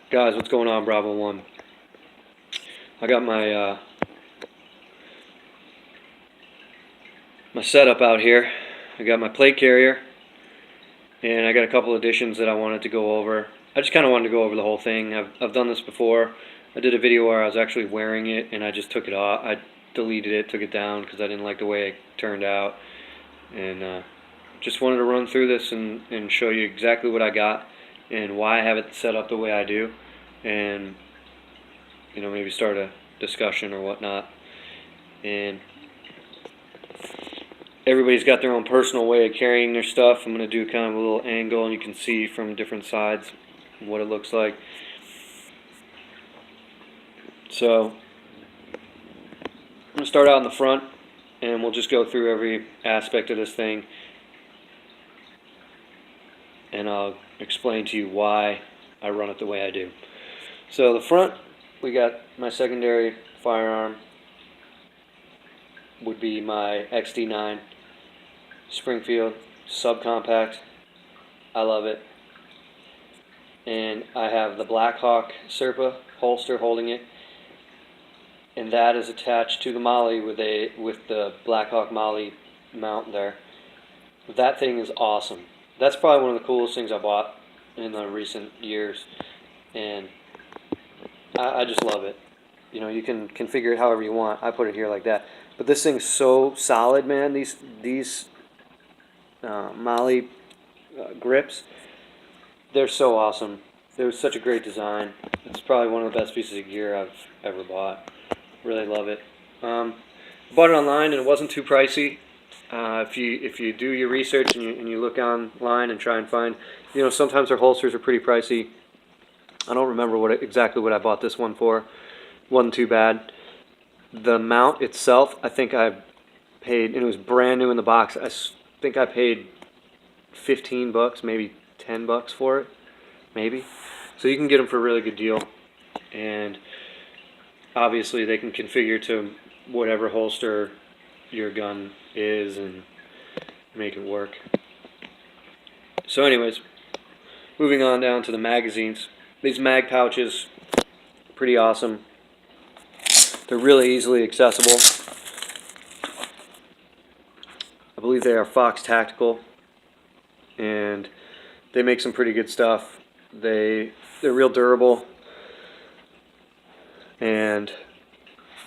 Guys, what's going on, Bravo 1? I got my my setup out here. I got my plate carrier, and I got a couple additions that I wanted to go over. I just kind of wanted to go over the whole thing. I've done this before. I did a video where I was actually wearing it, and I just took it off. I deleted it, took it down, because I didn't like the way it turned out. And just wanted to run through this and show you exactly what I got and why I have it set up the way I do. And maybe start a discussion or whatnot. And everybody's got their own personal way of carrying their stuff. I'm going to do kind of a little angle, and you can see from different sides what it looks like. So I'm going to start out in the front, and we'll just go through every aspect of this thing, and I'll explain to you why I run it the way I do. So the front, we got my secondary firearm, would be my XD9 Springfield subcompact. I love it. And I have the Blackhawk Serpa holster holding it, and that is attached to the MOLLE with the Blackhawk MOLLE mount there. That thing is awesome. That's probably one of the coolest things I bought in the recent years, and I just love it. You can configure it however you want. I put it here like that. But this thing's so solid, man. These MOLLE grips, they're so awesome. It was such a great design. It's probably one of the best pieces of gear I've ever bought. Really love it. Bought it online, and it wasn't too pricey. If you do your research and you look online and try and find, sometimes their holsters are pretty pricey. I don't remember exactly what I bought this one for. Wasn't too bad. The mount itself, I think I paid, and it was brand new in the box. I think I paid $15, maybe $10 for it, maybe. So you can get them for a really good deal, and obviously they can configure to whatever holster your gun is and make it work. So anyways, moving on down to the magazines. These mag pouches, pretty awesome. They're really easily accessible. I believe they are Fox Tactical, and they make some pretty good stuff. They're real durable, and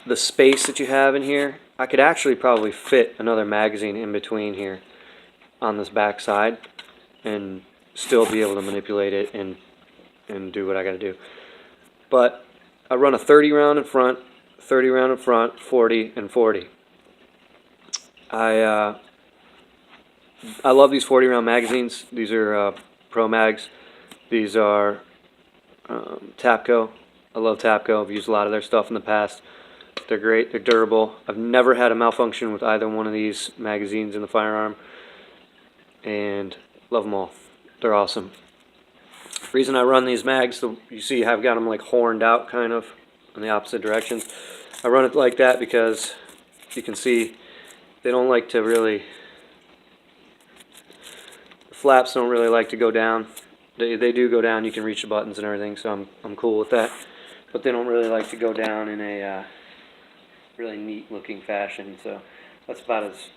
the space that you have in here, I could actually probably fit another magazine in between here on this back side and still be able to manipulate it and do what I got to do. But I run a 30 round in front, 30 round in front, 40 and 40. I love these 40 round magazines. These are Pro Mags. These are Tapco. I love Tapco. I've used a lot of their stuff in the past. They're great. They're durable. I've never had a malfunction with either one of these magazines in the firearm, and love them all. They're awesome. The reason I run these mags, you see I've got them like horned out kind of in the opposite directions. I run it like that because you can see they don't like to really, the flaps don't really like to go down. They do go down, you can reach the buttons and everything, so I'm cool with that. But they don't really like to go down in a really neat looking fashion, so that's about as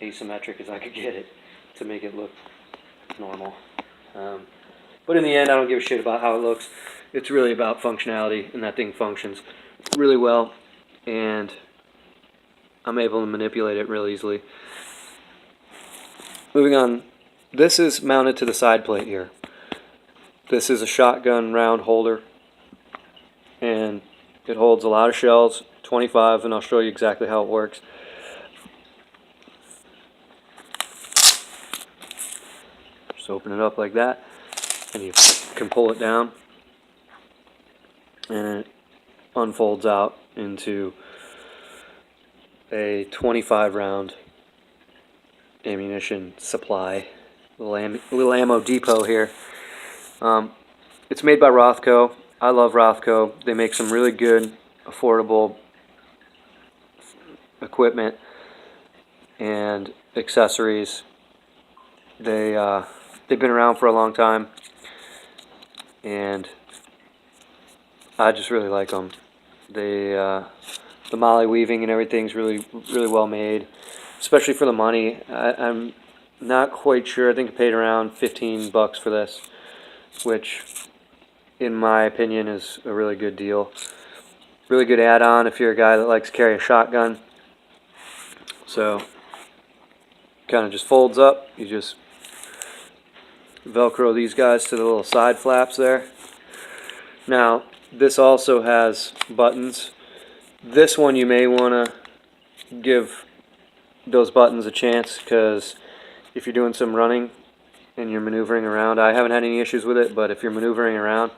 asymmetric as I could get it to make it look normal. But in the end, I don't give a shit about how it looks. It's really about functionality, and that thing functions really well, and I'm able to manipulate it real easily. Moving on, this is mounted to the side plate here. This is a shotgun round holder, and it holds a lot of shells, 25, and I'll show you exactly how it works. Just open it up like that, and you can pull it down, and it unfolds out into a 25 round ammunition supply. Little ammo depot here. It's made by Rothko. I love Rothko. They make some really good, affordable equipment and accessories. They've been around for a long time. and I just really like them. The molly weaving and everything's really well made, especially for the money. I'm not quite sure. I think I paid around $15 for this, which, in my opinion, is a really good deal. Really good add-on if you're a guy that likes to carry a shotgun. So, kind of just folds up. You just Velcro these guys to the little side flaps there. Now, this also has buttons. This one you may want to give those buttons a chance, because if you're doing some running and you're maneuvering around, I haven't had any issues with it, but if you're maneuvering around,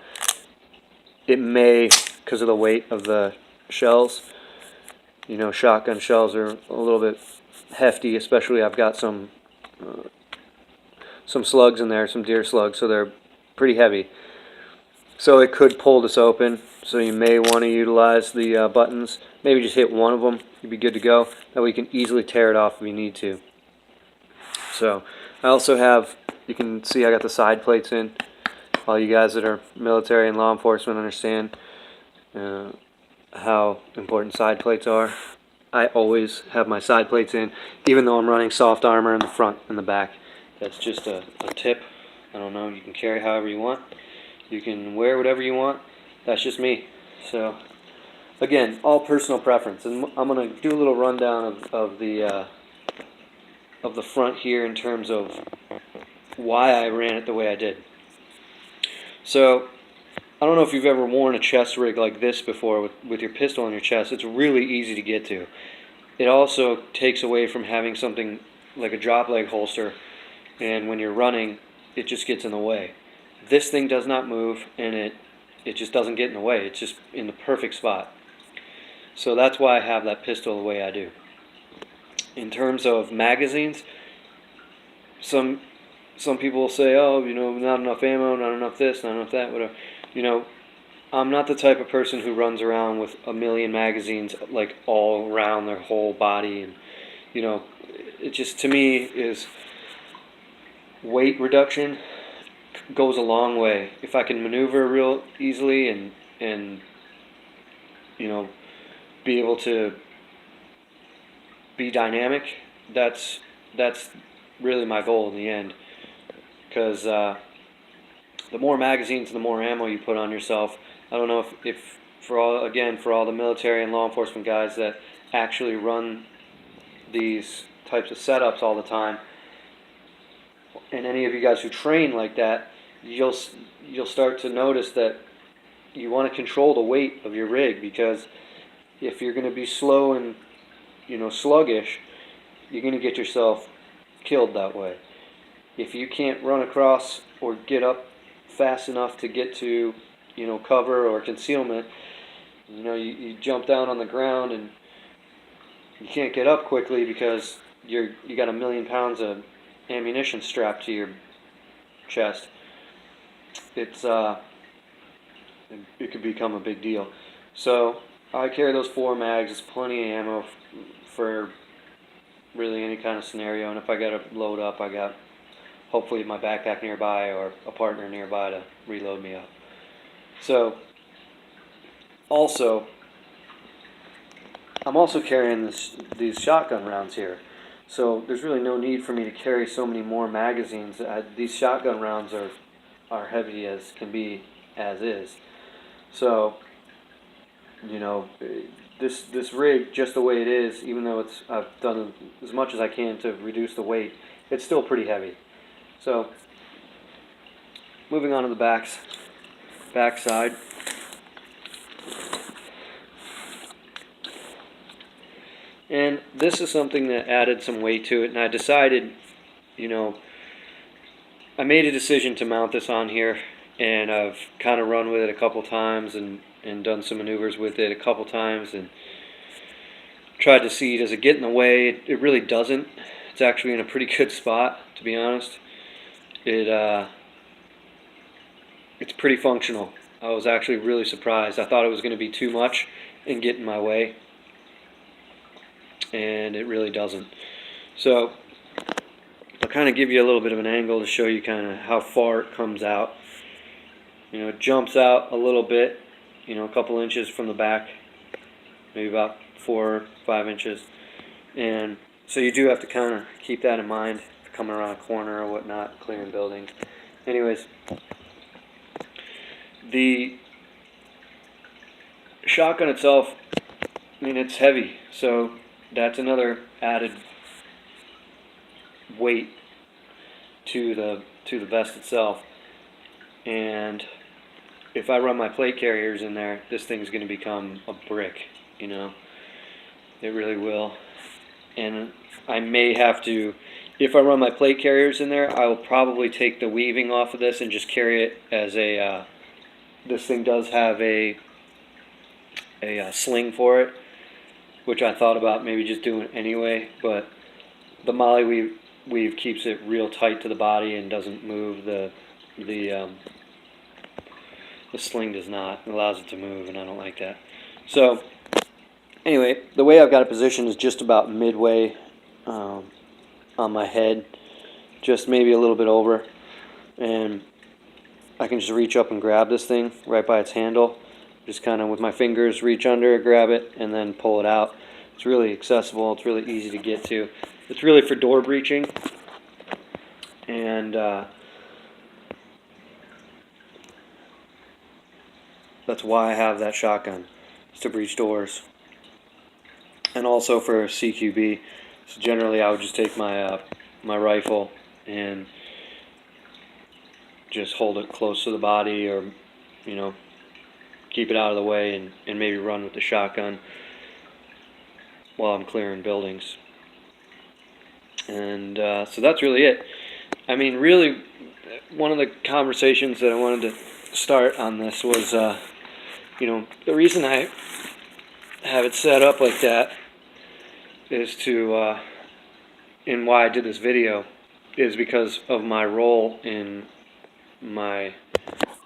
it may, because of the weight of the shells, you know, shotgun shells are a little bit hefty, especially I've got some slugs in there, some deer slugs, so they're pretty heavy. So it could pull this open, so you may want to utilize the buttons. Maybe just hit one of them, you'd be good to go. That way you can easily tear it off if you need to. So I also have, you can see I got the side plates in. All you guys that are military and law enforcement understand how important side plates are. I always have my side plates in, even though I'm running soft armor in the front and the back. That's just a tip. I don't know, you can carry however you want. You can wear whatever you want. That's just me. So, again, all personal preference. And I'm going to do a little rundown of the front here in terms of why I ran it the way I did. So, I don't know if you've ever worn a chest rig like this before with your pistol on your chest. It's really easy to get to. It also takes away from having something like a drop leg holster, and when you're running, it just gets in the way. This thing does not move, and it just doesn't get in the way. It's just in the perfect spot. So that's why I have that pistol the way I do. In terms of magazines, some people will say, oh, you know, not enough ammo, not enough this, not enough that, whatever. You know, I'm not the type of person who runs around with a million magazines like all around their whole body, and you know, it just, to me, is weight reduction goes a long way. If I can maneuver real easily and you know, be able to be dynamic, that's really my goal in the end. Because the more magazines, the more ammo you put on yourself. I don't know if for all the military and law enforcement guys that actually run these types of setups all the time, and any of you guys who train like that, you'll start to notice that you want to control the weight of your rig, because if you're going to be slow and, you know, sluggish, you're going to get yourself killed that way. If you can't run across or get up fast enough to get to, you know, cover or concealment, you know, you jump down on the ground and you can't get up quickly because you got 1,000,000 pounds of ammunition strapped to your chest. It could become a big deal. So I carry those 4 mags. It's plenty of ammo for really any kind of scenario. And if I got to load up, I got hopefully my backpack nearby or a partner nearby to reload me up. So I'm also carrying these shotgun rounds here. So there's really no need for me to carry so many more magazines. These shotgun rounds are heavy as can be, as is. So, you know, this rig, just the way it is, even though I've done as much as I can to reduce the weight, it's still pretty heavy. So, moving on to the back side. And this is something that added some weight to it, and I decided, you know, I made a decision to mount this on here, and I've kind of run with it a couple times and done some maneuvers with it a couple times and tried to see, does it get in the way? It really doesn't. It's actually in a pretty good spot, to be honest. It's pretty functional. I was actually really surprised. I thought it was going to be too much and get in my way, and it really doesn't. So I'll kind of give you a little bit of an angle to show you kind of how far it comes out. You know, it jumps out a little bit, you know, a couple inches from the back, maybe about 4 or 5 inches. And so you do have to kind of keep that in mind, coming around a corner or whatnot, clearing buildings. Anyways, the shotgun itself, I mean, it's heavy, so that's another added weight to the vest itself. And if I run my plate carriers in there, this thing's going to become a brick, you know. It really will. And I may have to, if I run my plate carriers in there, I will probably take the weaving off of this and just carry it as a, this thing does have a sling for it, which I thought about maybe just doing anyway, but the MOLLE weave keeps it real tight to the body and doesn't move. The sling does not. It allows it to move, and I don't like that. So anyway, the way I've got it positioned is just about midway on my head, just maybe a little bit over, and I can just reach up and grab this thing right by its handle. Just kind of with my fingers reach under, grab it, and then pull it out. It's really accessible. It's really easy to get to. It's really for door breaching, and that's why I have that shotgun, is to breach doors, and also for CQB. So generally, I would just take my my rifle and just hold it close to the body, or you know, keep it out of the way, and maybe run with the shotgun while I'm clearing buildings. And so that's really it. I mean, really, one of the conversations that I wanted to start on this was, you know, the reason I have it set up like that is to, and why I did this video, is because of my role in my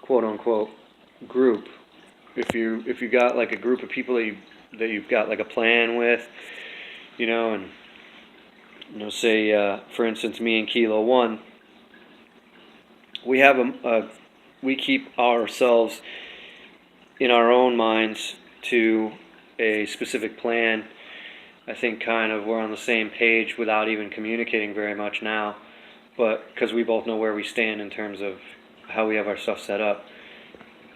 quote-unquote group. If you got like a group of people that you've got like a plan with, you know, and you know, say for instance, me and Kilo 1, we have we keep ourselves in our own minds to a specific plan. I think kind of we're on the same page without even communicating very much now, but because we both know where we stand in terms of how we have our stuff set up.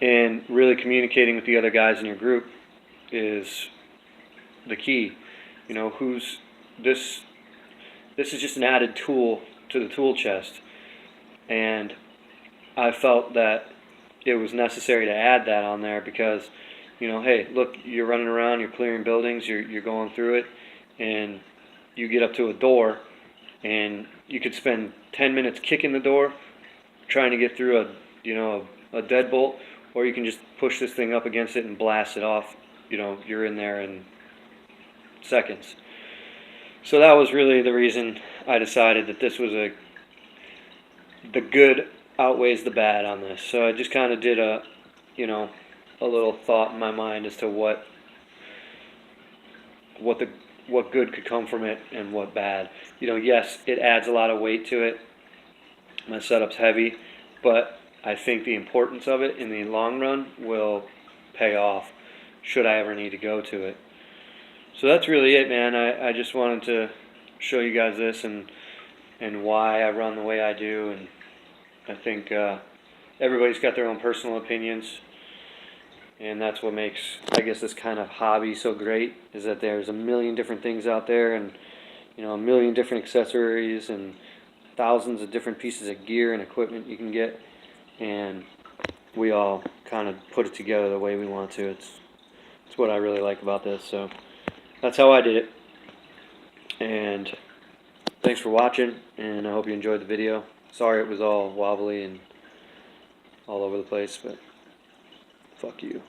And really communicating with the other guys in your group is the key. You know, this is just an added tool to the tool chest. And I felt that it was necessary to add that on there because, you know, hey, look, you're running around, you're clearing buildings, you're going through it, and you get up to a door, and you could spend 10 minutes kicking the door, trying to get through a deadbolt, or you can just push this thing up against it and blast it off. You know, you're in there in seconds. So that was really the reason I decided that this was the good outweighs the bad on this. So I just kind of did a little thought in my mind as to what good could come from it and what bad. You know, yes, it adds a lot of weight to it. My setup's heavy, but I think the importance of it in the long run will pay off should I ever need to go to it. So that's really it, man. I just wanted to show you guys this and why I run the way I do. And I think everybody's got their own personal opinions, and that's what makes, I guess, this kind of hobby so great, is that there's a million different things out there, and you know, a million different accessories and thousands of different pieces of gear and equipment you can get, and we all kind of put it together the way we want to. It's what I really like about this. So that's how I did it. And thanks for watching, and I hope you enjoyed the video. Sorry it was all wobbly and all over the place, but fuck you.